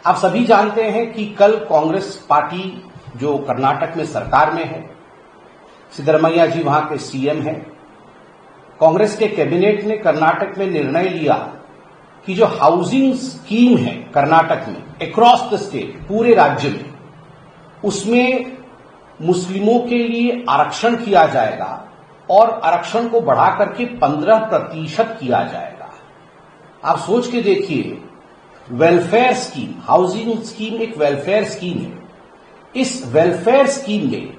आप सभी जानते हैं कि कल कांग्रेस पार्टी जो कर्नाटक में सरकार में है, सिद्धरमैया जी वहां के सीएम हैं, कांग्रेस के कैबिनेट ने कर्नाटक में निर्णय लिया कि जो हाउसिंग स्कीम है कर्नाटक में अक्रॉस द स्टेट, पूरे राज्य में, उसमें मुस्लिमों के लिए आरक्षण किया जाएगा और आरक्षण को बढ़ा करके 15% किया जाएगा। आप सोच के देखिए, वेलफेयर स्कीम, हाउसिंग स्कीम एक वेलफेयर स्कीम है। इस वेलफेयर स्कीम में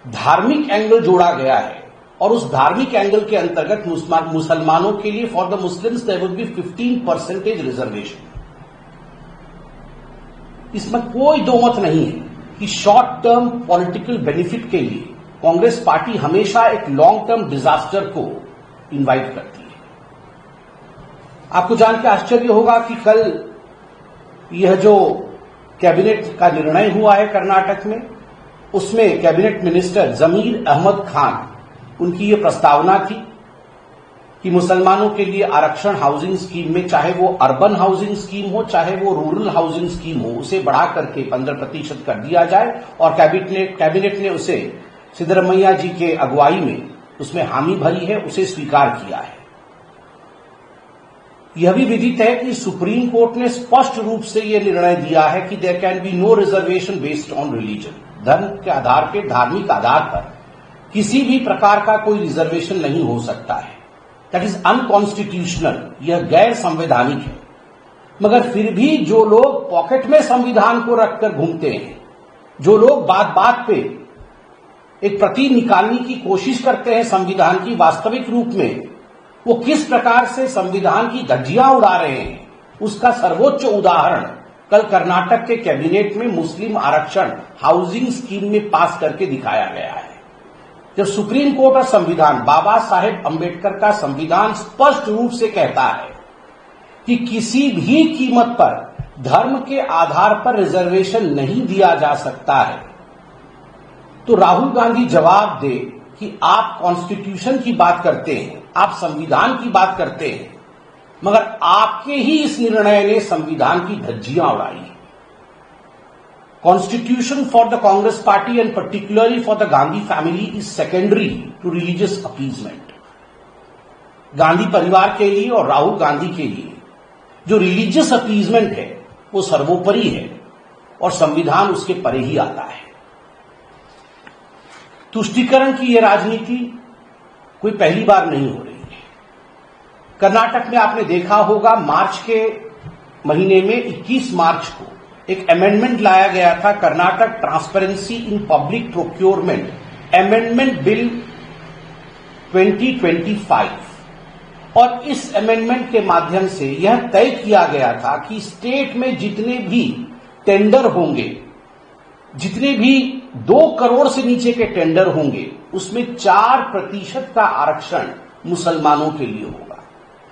धार्मिक एंगल जोड़ा गया है और उस धार्मिक एंगल के अंतर्गत मुसलमानों के लिए for the Muslims there would be 15% reservation. इसमें कोई दो मत नहीं है कि शॉर्ट टर्म पॉलिटिकल बेनिफिट के लिए कांग्रेस पार्टी हमेशा एक लॉन्ग टर्म डिजास्टर को इनवाइट करती है। आपको जान के आश्चर्य होगा कि कल यह जो कैबिनेट का निर्णय हुआ है कर्नाटक में, उसमें कैबिनेट मिनिस्टर जमीर अहमद खान, उनकी यह प्रस्तावना थी कि मुसलमानों के लिए आरक्षण हाउसिंग स्कीम में, चाहे वो अर्बन हाउसिंग स्कीम हो चाहे वो रूरल हाउसिंग स्कीम हो, उसे बढ़ा करके 15% कर दिया जाए। और कैबिनेट ने उसे सिद्धरमैया जी के अगुवाई में उसमें हामी भरी है, उसे स्वीकार किया है। यह भी विदित है कि सुप्रीम कोर्ट ने स्पष्ट रूप से यह निर्णय दिया है कि there can be no reservation based on religion. धर्म के आधार पर, धार्मिक आधार पर किसी भी प्रकार का कोई रिजर्वेशन नहीं हो सकता है। दैट इज अनकॉन्स्टिट्यूशनल, यह गैर संवैधानिक है। मगर फिर भी जो लोग पॉकेट में संविधान को रखकर घूमते हैं, जो लोग बात बात पे एक प्रति निकालने की कोशिश करते हैं संविधान की, वास्तविक रूप में वो किस प्रकार से संविधान की धज्जियां उड़ा रहे हैं, उसका सर्वोच्च उदाहरण कल कर्नाटक के कैबिनेट में मुस्लिम आरक्षण हाउसिंग स्कीम में पास करके दिखाया गया है। जब सुप्रीम कोर्ट और संविधान, बाबा साहेब अंबेडकर का संविधान स्पष्ट रूप से कहता है कि किसी भी कीमत पर धर्म के आधार पर रिजर्वेशन नहीं दिया जा सकता है, तो राहुल गांधी जवाब दे कि आप कॉन्स्टिट्यूशन की बात करते हैं, आप संविधान की बात करते हैं, मगर आपके ही इस निर्णय ने संविधान की धज्जियां उड़ाई। Constitution for the Congress party and particularly for the Gandhi family is secondary to religious appeasement. Gandhi परिवार के लिए और राहुल गांधी के लिए जो रिलीजियस अपीजमेंट है वो सर्वोपरि है और संविधान उसके परे ही आता है। तुष्टीकरण की यह राजनीति कोई पहली बार नहीं हो रही है। कर्नाटक में आपने देखा होगा, मार्च के महीने में 21 मार्च को एक अमेंडमेंट लाया गया था, Karnataka transparency in public procurement amendment bill 2025। और इस अमेंडमेंट के माध्यम से यह तय किया गया था कि स्टेट में जितने भी टेंडर होंगे, जितने भी 2 करोड़ से नीचे के टेंडर होंगे, उसमें 4% का आरक्षण मुसलमानों के लिए होगा।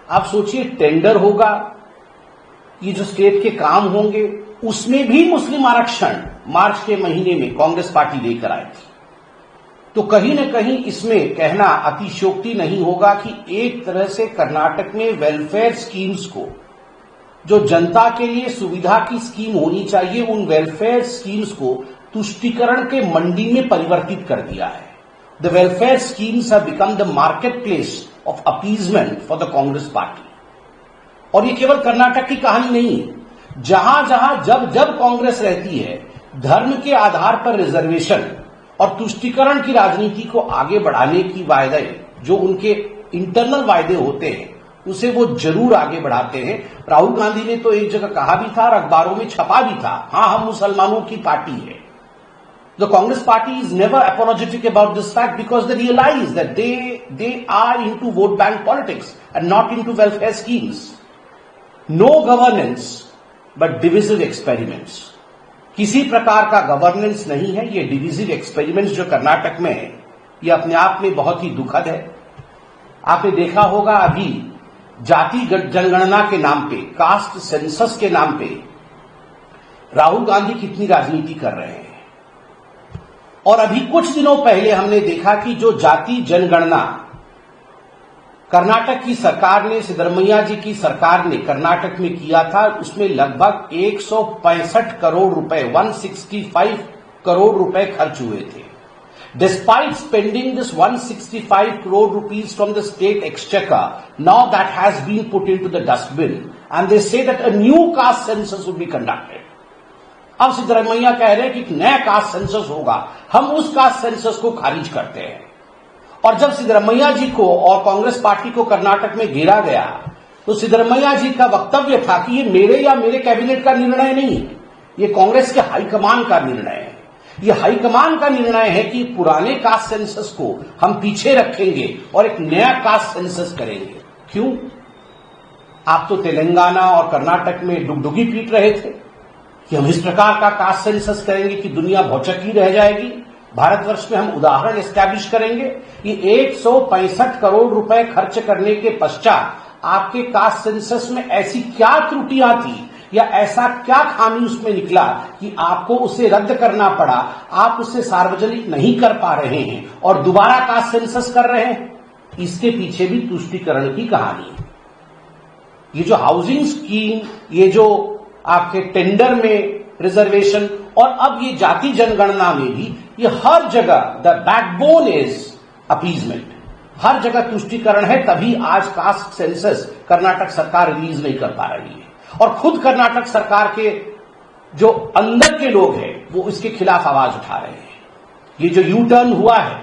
आप सोचिए, टेंडर होगा, ये जो स्टेट के काम होंगे, उसमें भी मुस्लिम आरक्षण मार्च के महीने में कांग्रेस पार्टी लेकर आई थी। तो कहीं न कहीं इसमें कहना अतिशयोक्ति नहीं होगा कि एक तरह से कर्नाटक में वेलफेयर स्कीम्स को, जो जनता के लिए सुविधा की स्कीम होनी चाहिए, उन वेलफेयर स्कीम्स को तुष्टीकरण के मंडी में परिवर्तित कर दिया है। The welfare schemes have become the market place of appeasement for the Congress party. और ये केवल कर्नाटक की कहानी नहीं है। जहां जहां जब जब कांग्रेस रहती है, धर्म के आधार पर रिजर्वेशन और तुष्टीकरण की राजनीति को आगे बढ़ाने की वायदे, जो उनके इंटरनल वायदे होते हैं, उसे वो जरूर आगे बढ़ाते हैं। राहुल गांधी ने तो एक जगह कहा भी था और अखबारों में छपा भी था, हां, हम मुसलमानों की पार्टी है। The Congress party is never apologetic about this fact because they realize that they are into vote bank politics and not into welfare schemes. No governance but divisive experiments. किसी प्रकार का गवर्नेंस नहीं है, ये डिविजिव एक्सपेरिमेंट्स जो कर्नाटक में है, ये अपने आप में बहुत ही दुखद है। आपने देखा होगा, अभी जाति जनगणना के नाम पे, कास्ट सेंसस के नाम पे राहुल गांधी कितनी राजनीति कर रहे हैं। और अभी कुछ दिनों पहले हमने देखा कि जो जाति जनगणना कर्नाटक की सरकार ने, सिद्धरमैया जी की सरकार ने कर्नाटक में किया था, उसमें लगभग 165 करोड़ रुपए, 165 करोड़ रुपए खर्च हुए थे. Despite spending this 165 crore rupees from the state exchequer, now that has been put into the dustbin, and they say that a new caste census will be conducted. अब सिद्धरमैया कह रहे हैं कि एक नया कास्ट सेंसस होगा, हम उस कास्ट सेंसस को खारिज करते हैं. और जब सिद्धरमैया जी को और कांग्रेस पार्टी को कर्नाटक में घेरा गया, तो सिद्धरमैया जी का वक्तव्य था कि ये मेरे या मेरे कैबिनेट का निर्णय नहीं है, ये कांग्रेस के हाईकमान का निर्णय है. ये हाईकमान का निर्णय है कि पुराने कास्ट सेंसस को हम पीछे रखेंगे और एक नया कास्ट सेंसस करेंगे. क्यों? आप तो तेलंगाना और कर्नाटक में डुगडुगी पीट रहे थे कि हम इस प्रकार का कास्ट सेंसस करेंगे कि दुनिया भौचक्की रह जाएगी, भारतवर्ष में हम उदाहरण एस्टैब्लिश करेंगे. ये 165 करोड़ रुपए खर्च करने के पश्चात आपके कास्ट सेंसस में ऐसी क्या त्रुटियां थी या ऐसा क्या खामी उसमें निकला कि आपको उसे रद्द करना पड़ा, आप उसे सार्वजनिक नहीं कर पा रहे हैं और दोबारा कास्ट सेंसस कर रहे हैं? इसके पीछे भी तुष्टीकरण की कहानी है. ये जो हाउसिंग स्कीम, ये जो आपके टेंडर में रिजर्वेशन और अब ये जाति जनगणना में भी, ये हर जगह द बैकबोन इज अपीजमेंट. हर जगह तुष्टीकरण है, तभी आज कास्ट सेंसस कर्नाटक सरकार रिलीज नहीं कर पा रही है. और खुद कर्नाटक सरकार के जो अंदर के लोग हैं वो इसके खिलाफ आवाज उठा रहे हैं. ये जो यू टर्न हुआ है,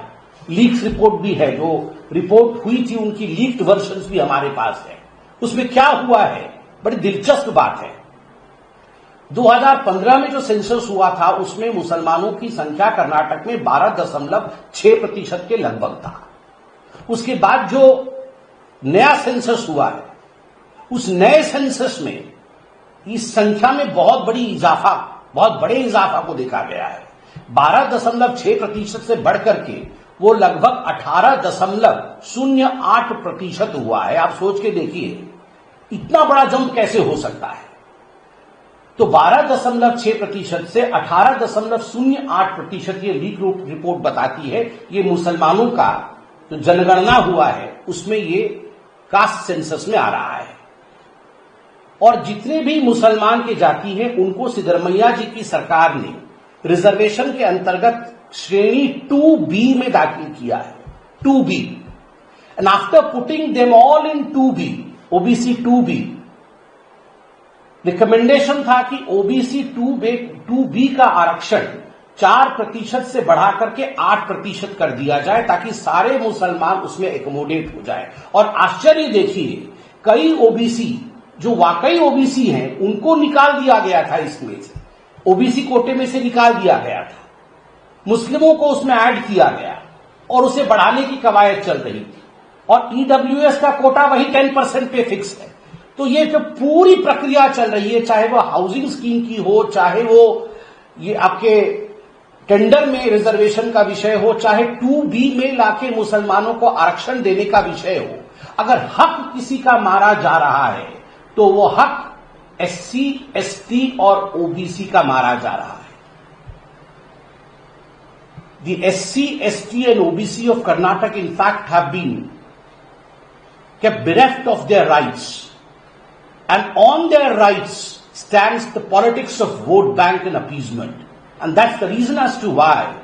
लीक्स रिपोर्ट भी है, जो रिपोर्ट हुई थी उनकी लीक्ड वर्जन्स भी हमारे पास है. उसमें क्या हुआ है, बड़ी दिलचस्प बात है. 2015 में जो सेंसस हुआ था उसमें मुसलमानों की संख्या कर्नाटक में 12.6% के लगभग था. उसके बाद जो नया सेंसस हुआ है, उस नए सेंसस में इस संख्या में बहुत बड़े इजाफा को देखा गया है. 12.6% से बढ़कर के वो लगभग 18.08% हुआ है. आप सोच के देखिए इतना बड़ा जंप कैसे हो सकता है. तो 12.6% से 18.08% ये लीक रिपोर्ट बताती है. ये मुसलमानों का जो जनगणना हुआ है उसमें ये कास्ट सेंसस में आ रहा है. और जितने भी मुसलमान के जाति हैं उनको सिद्धरमैया जी की सरकार ने रिजर्वेशन के अंतर्गत श्रेणी 2B में दाखिल किया है. 2B. And after putting them all in 2B, OBC 2B, recommendation था कि ओबीसी 2B का आरक्षण 4% से बढ़ाकर के 8% कर दिया जाए ताकि सारे मुसलमान उसमें एकोमोडेट हो जाए. और आश्चर्य देखिए, कई ओबीसी जो वाकई ओबीसी हैं उनको निकाल दिया गया था, इसमें से ओबीसी कोटे में से निकाल दिया गया था. मुस्लिमों को उसमें ऐड किया गया और उसे बढ़ाने की कवायद चल रही थी. और ईडब्ल्यूएस का कोटा वही 10% पे फिक्स है. तो ये जो पूरी प्रक्रिया चल रही है, चाहे वो हाउसिंग स्कीम की हो, चाहे वो ये आपके टेंडर में रिजर्वेशन का विषय हो, चाहे 2B में लाके मुसलमानों को आरक्षण देने का विषय हो, अगर हक किसी का मारा जा रहा है तो वो हक SC, ST और OBC का मारा जा रहा है. The SC, ST and OBC of Karnataka in fact have been kept bereft of their rights, and on their rights stands the politics of vote bank and appeasement. And that's the reason as to why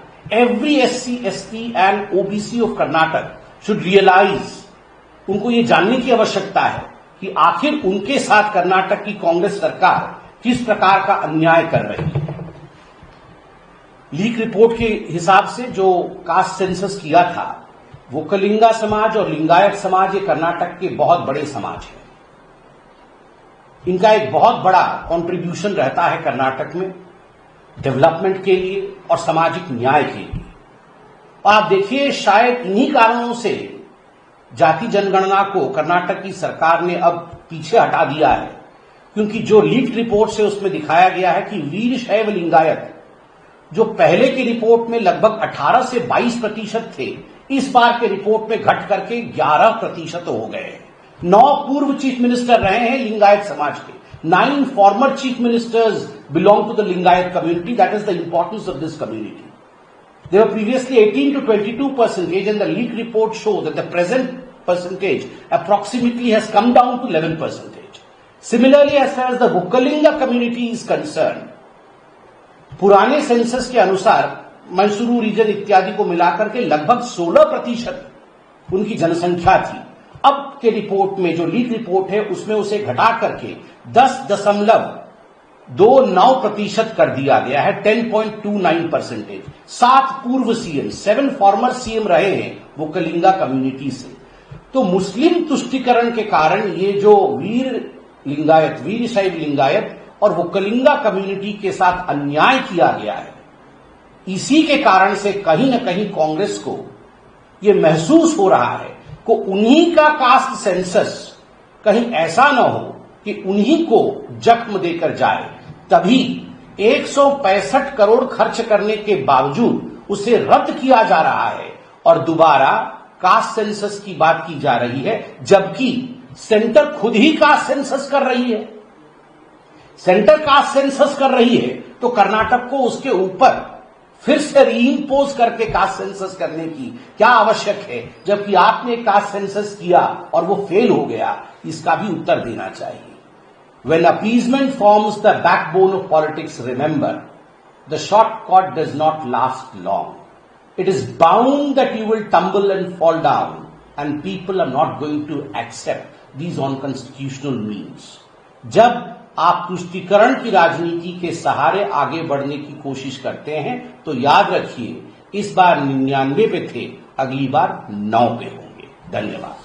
every SC, ST and OBC of Karnataka should realize, उनको ये जानने की आवश्यकता है कि आखिर उनके साथ कर्नाटक की कांग्रेस सरकार किस प्रकार का अन्याय कर रही है. लीक रिपोर्ट के हिसाब से जो कास्ट सेंसस किया था, वो कलिंगा समाज और लिंगायत समाज ये कर्नाटक के बहुत बड़े समाज हैं. इनका एक बहुत बड़ा कंट्रीब्यूशन रहता है कर्नाटक में डेवलपमेंट के लिए और सामाजिक न्याय के लिए. और आप देखिए, शायद इन्हीं कारणों से जाति जनगणना को कर्नाटक की सरकार ने अब पीछे हटा दिया है, क्योंकि जो लीक रिपोर्ट से उसमें दिखाया गया है कि वीर शैव लिंगायत जो पहले की रिपोर्ट में लगभग 18 से 22% थे, इस बार के रिपोर्ट में घट करके 11% हो गए. 9 पूर्व चीफ मिनिस्टर रहे हैं लिंगायत समाज के. 9 former chief ministers belong to the Lingayat community. That is the importance of this community. They were previously 18 to 22%, and the leak report show that the present percentage approximately has come down to 11%. Similarly, as far as the Vukkalinga community is concerned, पुराने census के अनुसार Mysuru reason इत्यादि को मिलाकर के लगभग 16% उनकी जनसंख्या थी। अब के रिपोर्ट में जो लीड रिपोर्ट है उसमें उसे घटा करके 10.29% कर दिया गया है, 10.29%। 7 पूर्व सीएम, 7 फॉर्मर सीएम रहे हैं वुक्कलिंगा कम्युनिटी से। तो मुस्लिम तुष्टिकरण के कारण ये जो वीर शैव लिंगायत और वुक्कलिंगा कम्युनिटी के साथ अन्याय किया गया है, इसी के कारण से कहीं न कहीं कांग्रेस को यह महसूस हो रहा है कि उन्हीं का कास्ट सेंसस कहीं ऐसा न हो कि उन्हीं को जख्म देकर जाए। तभी 165 करोड़ खर्च करने के बावजूद उसे रद्द किया जा रहा है और दोबारा कास्ट सेंसस की बात की जा रही है, जबकि सेंटर खुद ही कास्ट सेंसस कर रही है। सेंटर कास्ट सेंसस कर रही है तो कर्नाटक को उसके ऊपर फिर से रीइंपोज करके कास्ट सेंसस करने की क्या आवश्यक है, जबकि आपने कास्ट सेंसस किया और वो फेल हो गया। इसका भी उत्तर देना चाहिए। When appeasement forms the backbone of politics, remember, the shortcut does not last long. It is bound that you will tumble and fall down, and people are not going to accept these unconstitutional means. जब आप तुष्टीकरण की राजनीति के सहारे आगे बढ़ने की कोशिश करते हैं तो याद रखिए, इस बार 99 पे थे, अगली बार 9 पे होंगे। धन्यवाद।